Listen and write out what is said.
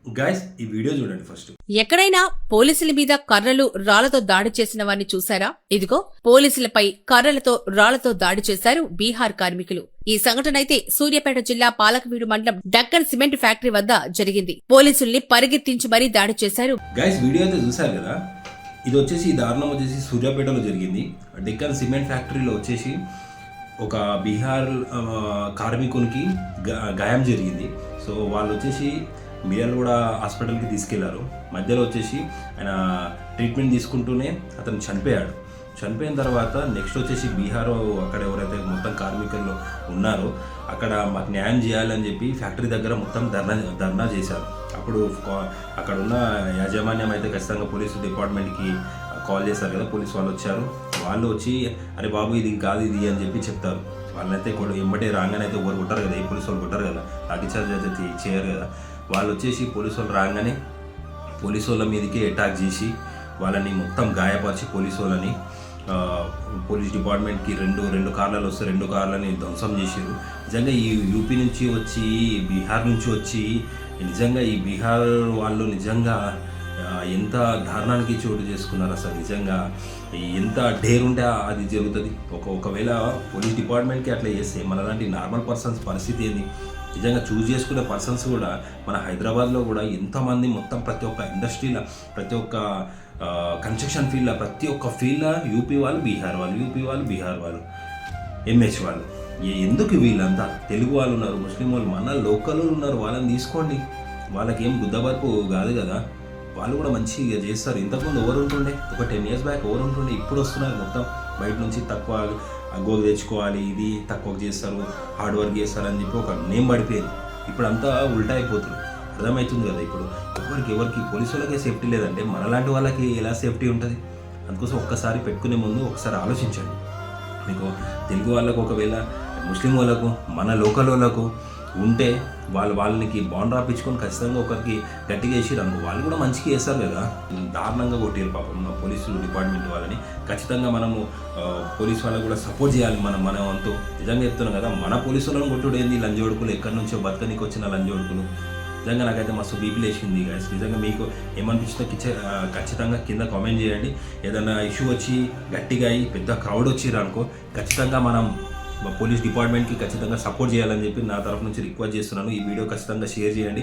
Guys ఈ video చూడండి first. ఎక్కడైనా పోలీసుల మీద కర్రలు రాళ్లతో దాడి చేసిన వారిని చూశారా? ఇదిగో పోలీసులపై కర్రలతో రాళ్లతో దాడి చేశారు బీహార్ కార్మికులు. ఈ సంఘటన అయితే సూర్యాపేట జిల్లా పాలకవీడు మండలం డక్కన్ సిమెంట్ ఫ్యాక్టరీ వద్ద జరిగింది. పోలీసుల్ని పరిగెత్తించి మరీ దాడి చేశారు. గైస్ వీడియో అయితే చూశారు కదా. ఇది వచ్చేసి ఈ దారుణం వచ్చేసి సూర్యాపేటలో జరిగింది. డెక్కన్ సిమెంట్ ఫ్యాక్టరీలో వచ్చేసి ఒక బీహార్ కార్మికునికి గాయం జరిగింది. సో వాళ్ళు వచ్చేసి మిర్యాలగూడ హాస్పిటల్కి తీసుకెళ్లారు. మధ్యలో వచ్చేసి ఆయన ట్రీట్మెంట్ తీసుకుంటూనే అతను చనిపోయాడు. చనిపోయిన తర్వాత నెక్స్ట్ వచ్చేసి బీహార్ అక్కడ ఎవరైతే మొత్తం కార్మికులు ఉన్నారో అక్కడ మాకు న్యాయం చేయాలని చెప్పి ఫ్యాక్టరీ దగ్గర మొత్తం ధర్నా చేశారు. అప్పుడు అక్కడ ఉన్న యాజమాన్యం అయితే ఖచ్చితంగా పోలీసు డిపార్ట్మెంట్కి కాల్ చేశారు కదా. పోలీసు వాళ్ళు వచ్చారు. వాళ్ళు వచ్చి అరే బాబు ఇది కాదు ఇది అని చెప్పి చెప్తారు. వాళ్ళనైతే ఎంబటే రాగానే అయితే ఎవరు కొట్టారు కదా, ఈ పోలీసు వాళ్ళు కొట్టారు కదా, లాఠీచార్జ్ అయితే చేయరు కదా. వాళ్ళు వచ్చేసి పోలీసు వాళ్ళు రాగానే పోలీసు వాళ్ళ మీదకి అటాక్ చేసి వాళ్ళని మొత్తం గాయపరిచి పోలీస్ డిపార్ట్మెంట్కి రెండు కార్లలో వస్తే 2 కార్లని ధ్వంసం చేశారు. నిజంగా ఈ యూపీ నుంచి వచ్చి బీహార్ నుంచి వచ్చి నిజంగా ఈ బీహార్ వాళ్ళు నిజంగా ఎంత దారుణానికి చోటు చేసుకున్నారు. అసలు నిజంగా ఎంత డేర్ ఉంటే అది జరుగుతుంది. ఒకవేళ పోలీస్ డిపార్ట్మెంట్కి అట్లా చేస్తే మనలాంటి నార్మల్ పర్సన్స్ పరిస్థితి ఏంది? నిజంగా చూస్ చేసుకునే పర్సన్స్ కూడా మన హైదరాబాద్లో కూడా ఎంతమంది మొత్తం ప్రతి ఒక్క ఇండస్ట్రీలో, ప్రతి ఒక్క కన్స్ట్రక్షన్ ఫీల్డ్లో, ప్రతి ఒక్క ఫీల్డ్లో యూపీ వాళ్ళు బీహార్ వాళ్ళు, యూపీ వాళ్ళు బీహార్ వాళ్ళు, ఎంహెచ్ వాళ్ళు. ఎందుకు వీళ్ళంతా తెలుగు వాళ్ళు ఉన్నారు, ముస్లిం వాళ్ళు, మన లోకల్ ఉన్నారు, వాళ్ళని తీసుకోండి. వాళ్ళకేం బుద్ధబర్పు కాదు కదా. వాళ్ళు కూడా మంచిగా చేస్తారు. ఇంతకుముందు ఎవరు ఉంటుండే? ఒక 10 years బ్యాక్ ఎవరు ఉంటుండే? ఇప్పుడు వస్తున్నారు మొత్తం బయట నుంచి తక్కువ గోగు తెచ్చుకోవాలి, ఇది తక్కువ చేస్తారు, హార్డ్ వర్క్ చేస్తారు అని చెప్పి ఒక నేమ్ పడిపోయింది. ఇప్పుడు అంతా ఉల్టా అయిపోతుంది. అర్థమవుతుంది కదా. ఇప్పుడు ఎవరికి పోలీసు వాళ్ళకే సేఫ్టీ లేదంటే మనలాంటి వాళ్ళకి ఎలా సేఫ్టీ ఉంటుంది? అందుకోసం ఒక్కసారి పెట్టుకునే ముందు ఒకసారి ఆలోచించండి. మీకు తెలుగు వాళ్ళకు ఒకవేళ ముస్లిం వాళ్ళకు మన లోకల్ వాళ్ళకు ఉంటే వాళ్ళకి బాండ్ రాపించుకొని ఖచ్చితంగా ఒకరికి గట్టిగా వేసిరు అనుకో, వాళ్ళు కూడా మంచిగా వేస్తారు కదా. దారుణంగా కొట్టారు పాపం మన పోలీసు డిపార్ట్మెంట్ వాళ్ళని. ఖచ్చితంగా మనము పోలీసు వాళ్ళకు కూడా సపోర్ట్ చేయాలి. మన వంతు నిజంగా చెప్తున్నాం కదా. మన పోలీసు వాళ్ళని కొట్టుడు ఏంది? లంజోడుకులు, ఎక్కడి నుంచో బతకనికి వచ్చిన లంజోడుకులు. నిజంగా నాకైతే మస్తు బీపీ లేచింది గైస్. నిజంగా మీకు ఏమనిపించిందో ఖచ్చితంగా కింద కామెంట్ చేయండి. ఏదైనా ఇష్యూ వచ్చి గట్టిగా అయ్యి పెద్ద క్రౌడ్ వచ్చిర్రు అనుకో, ఖచ్చితంగా మనం పోలీస్ డిపార్ట్మెంట్కి ఖచ్చితంగా సపోర్ట్ చేయాలని చెప్పి నా తరఫు నుంచి రిక్వెస్ట్ చేస్తున్నాను. ఈ వీడియో ఖచ్చితంగా షేర్ చేయండి.